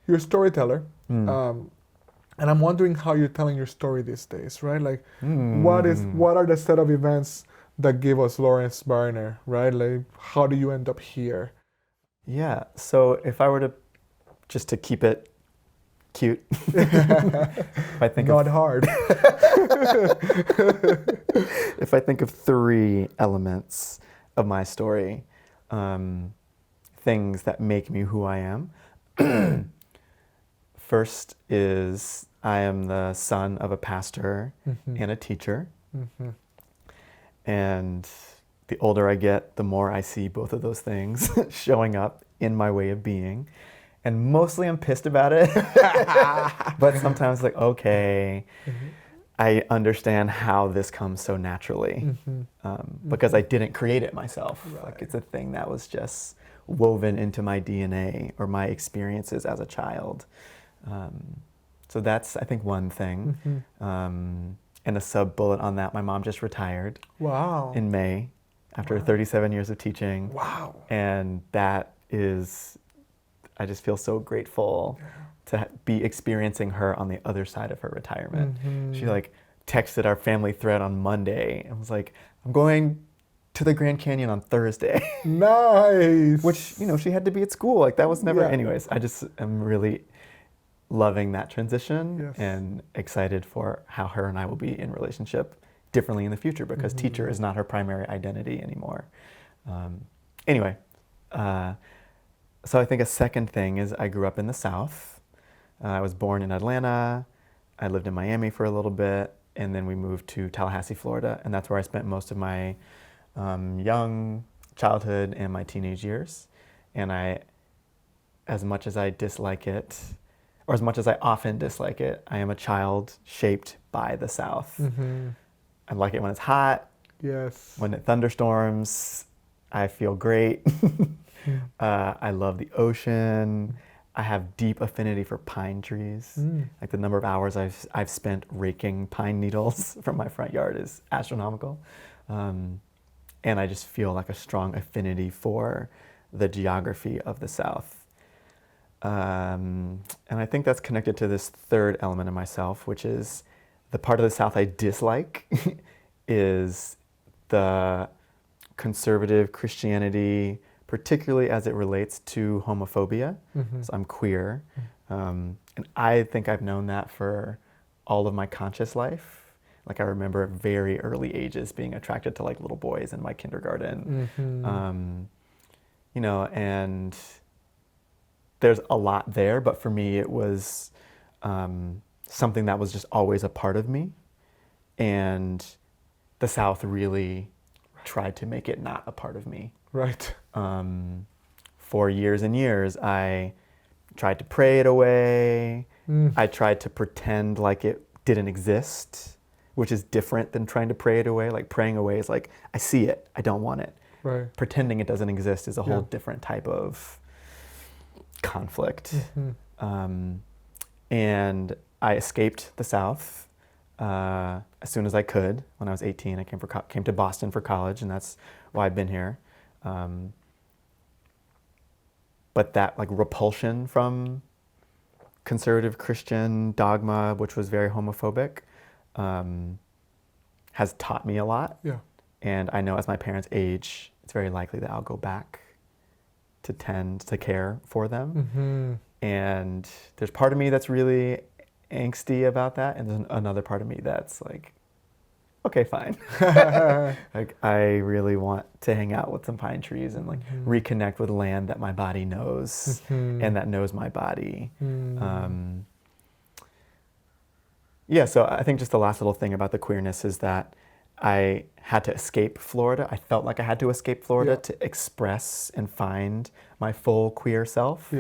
you're a storyteller, and I'm wondering how you're telling your story these days, right? Like, what are the set of events that give us Lawrence Barriner, right? Like, how do you end up here? Yeah. So if I were to just to keep it cute, if I think Not hard. if I think of three elements of my story, things that make me who I am. First is I am the son of a pastor and a teacher. And the older I get, the more I see both of those things showing up in my way of being. And mostly I'm pissed about it. But sometimes like, okay, I understand how this comes so naturally. Because I didn't create it myself. Right. Like it's a thing that was just woven into my DNA or my experiences as a child. So that's, I think, one thing. And a sub-bullet on that, my mom just retired in May after 37 years of teaching. Wow. And that is, I just feel so grateful to be experiencing her on the other side of her retirement. She like texted our family thread on Monday and was like, I'm going to the Grand Canyon on Thursday. Nice. Which, you know, she had to be at school. Like that was never, anyways, I just am really loving that transition and excited for how her and I will be in relationship differently in the future because teacher is not her primary identity anymore. Anyway, so I think a second thing is I grew up in the South. I was born in Atlanta. I lived in Miami for a little bit, and then we moved to Tallahassee, Florida, and that's where I spent most of my young childhood and my teenage years. And I, as much as I dislike it, or as much as I often dislike it, I am a child shaped by the South. I like it when it's hot. Yes. When it thunderstorms, I feel great. I love the ocean. I have deep affinity for pine trees. Like the number of hours I've spent raking pine needles from my front yard is astronomical. And I just feel like a strong affinity for the geography of the South. And I think that's connected to this third element of myself, which is the part of the South I dislike is the conservative Christianity, particularly as it relates to homophobia. So I'm queer. And I think I've known that for all of my conscious life. Like I remember at very early ages being attracted to like little boys in my kindergarten. You know, and there's a lot there, but for me it was something that was just always a part of me. And the South really tried to make it not a part of me. Right. For years and years, I tried to pray it away. I tried to pretend like it didn't exist, which is different than trying to pray it away. Like praying away is like, I see it, I don't want it. Right. Pretending it doesn't exist is a whole different type of conflict. And I escaped the South as soon as I could. When I was 18, I came to Boston for college, and that's why I've been here. But that like repulsion from conservative Christian dogma, which was very homophobic, has taught me a lot. Yeah. And I know as my parents age, it's very likely that I'll go back to tend to care for them. And there's part of me that's really angsty about that, and there's another part of me that's like, okay, fine. Like I really want to hang out with some pine trees and like reconnect with land that my body knows and that knows my body. Yeah, so I think just the last little thing about the queerness is that I had to escape Florida. I felt like I had to escape Florida to express and find my full queer self.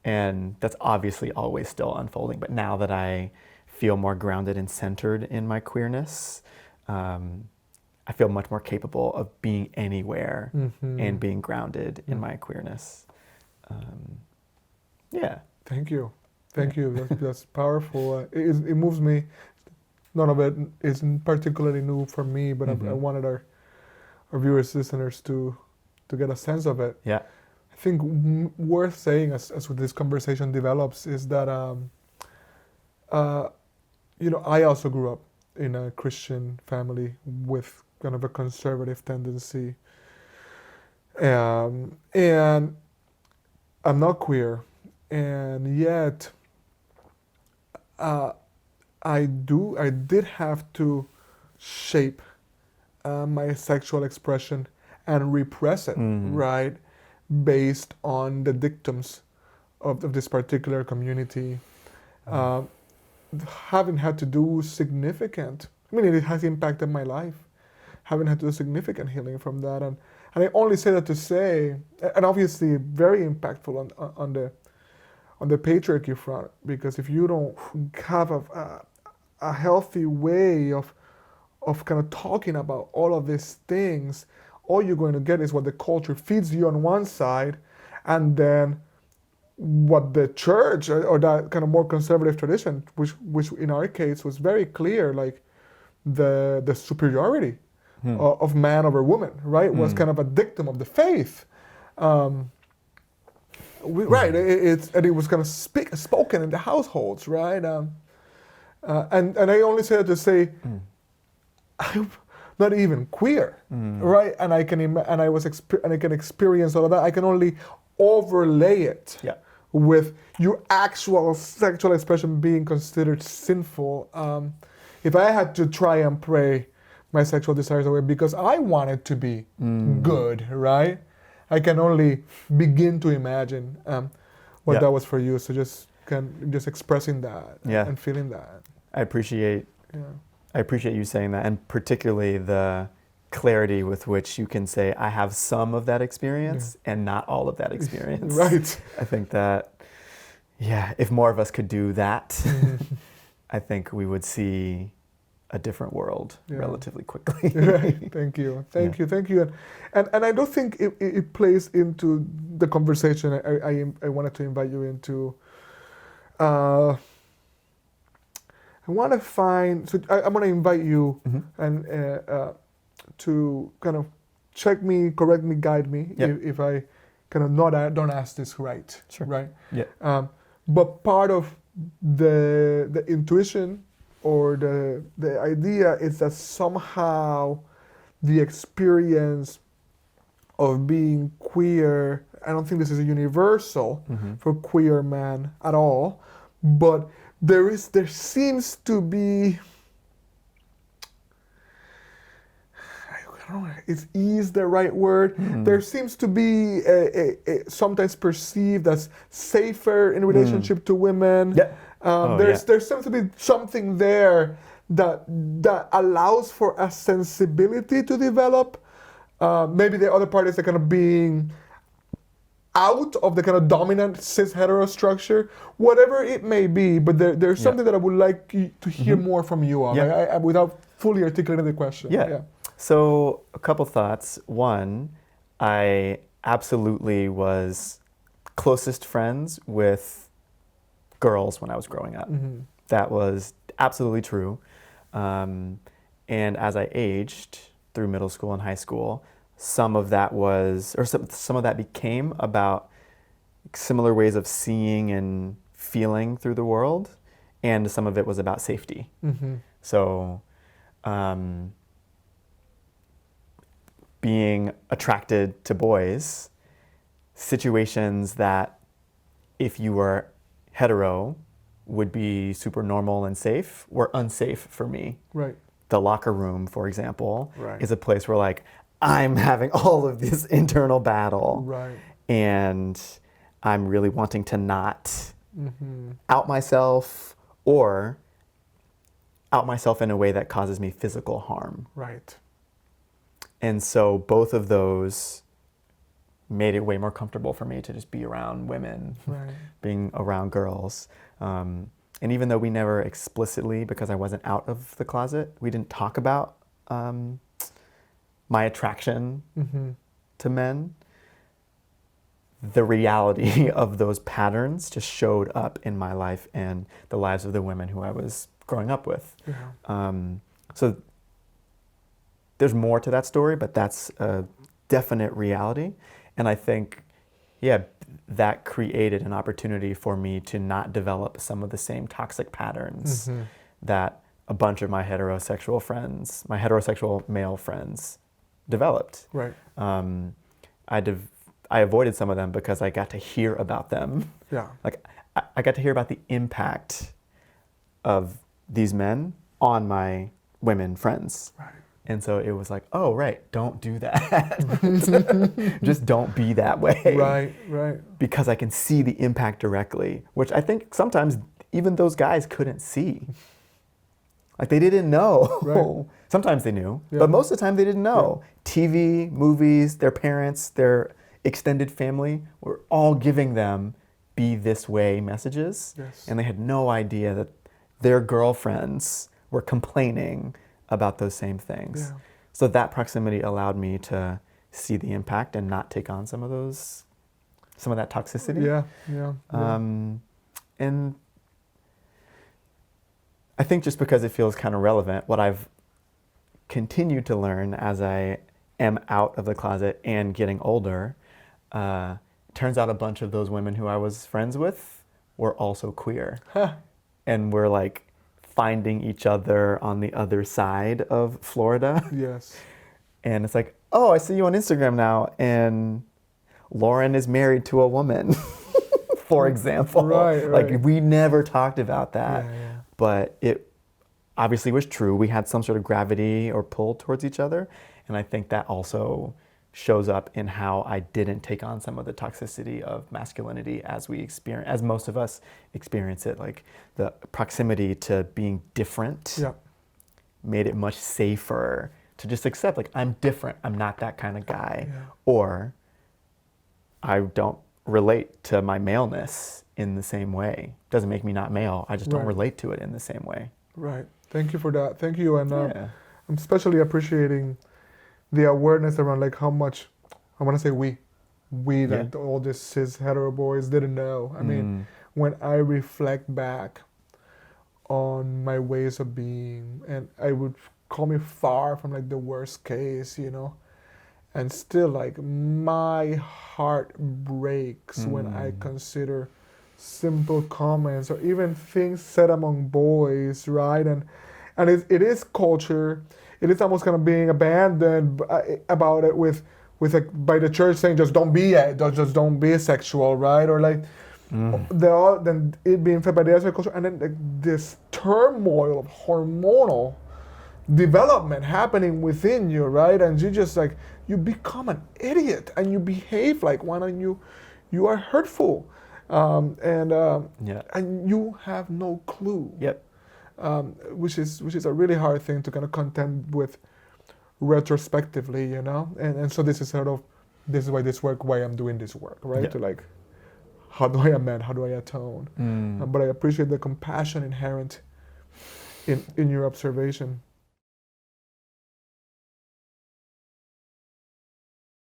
And that's obviously always still unfolding. But now that I feel more grounded and centered in my queerness, I feel much more capable of being anywhere and being grounded in my queerness. Yeah. Thank you. Thank you. That's powerful. It moves me. None of it isn't particularly new for me, but I wanted our viewers, listeners to get a sense of it. Yeah. I think worth saying as this conversation develops is that I also grew up in a Christian family with kind of a conservative tendency, and I'm not queer, and yet I did have to shape my sexual expression and repress it, right, based on the dictums of this particular community. Having had to do significant, it has impacted my life, having had to do significant healing from that. And I only say that to say, and obviously very impactful on the patriarchy front, because if you don't have a healthy way of kind of talking about all of these things, all you're going to get is what the culture feeds you on one side, and then what the church or that kind of more conservative tradition, which in our case was very clear, like the superiority of man over woman, right, was kind of a dictum of the faith. Right, it was kind of spoken in the households, right, and I only say that to say, I'm not even queer, right, and I can experience all of that. I can only overlay it with your actual sexual expression being considered sinful. If I had to try and pray my sexual desires away because I want it to be good, right? I can only begin to imagine what that was for you. So just expressing that and feeling that. I appreciate you saying that, and particularly the clarity with which you can say, I have some of that experience and not all of that experience. Right. I think that, if more of us could do that, I think we would see a different world relatively quickly. Right. Thank you. Thank you. And I don't think it plays into the conversation I wanted to invite you into. I want to find, so I'm going to invite you and to kind of check me, correct me, guide me if I kind of don't ask this right. Sure. Right? Yeah. But part of the intuition or the idea is that somehow the experience of being queer, I don't think this is a universal for queer man at all, but there seems to be, I don't know, is ease the right word? There seems to be sometimes perceived as safer in relationship to women. There seems to be something there that allows for a sensibility to develop. Maybe the other part is the kind of being out of the kind of dominant cis hetero structure, whatever it may be, but there's something that I would like to hear more from you on, without fully articulating the question. So a couple thoughts. One, I absolutely was closest friends with girls when I was growing up. That was absolutely true. And as I aged through middle school and high school, some of that became about similar ways of seeing and feeling through the world, and some of it was about safety. So being attracted to boys, situations that if you were hetero would be super normal and safe were unsafe for me. Right. The locker room, for example, is a place where like I'm having all of this internal battle, and I'm really wanting to not out myself or out myself in a way that causes me physical harm. Right. And so both of those made it way more comfortable for me to just be around women, being around girls. And even though we never explicitly, because I wasn't out of the closet, we didn't talk about my attraction to men, the reality of those patterns just showed up in my life and the lives of the women who I was growing up with. So there's more to that story, but that's a definite reality. And I think yeah, that created an opportunity for me to not develop some of the same toxic patterns that a bunch of my heterosexual friends, my heterosexual male friends, developed. Right. I avoided some of them because I got to hear about them. Yeah. Like I got to hear about the impact of these men on my women friends. Right. And so it was like, oh, right, don't do that. Just don't be that way. Right, right. Because I can see the impact directly, which I think sometimes even those guys couldn't see. Like they didn't know. Right. Sometimes they knew, Yeah. but most of the time they didn't know. Yeah. TV, movies, their parents, their extended family were all giving them be this way messages. Yes. And they had no idea that their girlfriends were complaining about those same things. Yeah. So that proximity allowed me to see the impact and not take on some of that toxicity. Yeah, yeah. And I think just because it feels kind of relevant, what I've continued to learn as I am out of the closet and getting older, turns out a bunch of those women who I was friends with were also queer. Huh. And we're like finding each other on the other side of Florida. Yes. And it's like, oh, I see you on Instagram now, and Lauren is married to a woman, for example. Right. Like we never talked about that, Yeah. but it obviously was true. We had some sort of gravity or pull towards each other, and I think that also shows up in how I didn't take on some of the toxicity of masculinity as most of us experience it. Like the proximity to being different made it much safer to just accept, like, I'm different, I'm not that kind of guy, or I don't relate to my maleness in the same way. Doesn't make me not male, I just don't relate to it in the same way. Right. Thank you for that. Thank you. And I'm especially appreciating the awareness around like how much, I want to say we like all these cis hetero boys didn't know. I mean, when I reflect back on my ways of being, and I would call me far from like the worst case, you know, and still like my heart breaks when I consider simple comments or even things said among boys, right? And it is culture. It is almost kind of being abandoned about it with like by the church saying just don't be sexual, right? Or like then it being fed by the other culture, and then like this turmoil of hormonal development happening within you, right? And you just like you become an idiot and you behave like one, and you are hurtful, and you have no clue. Yep. Which is a really hard thing to kind of contend with retrospectively, you know? And so this is why I'm doing this work, right? Yeah. To like, how do I amend? How do I atone? But I appreciate the compassion inherent in your observation.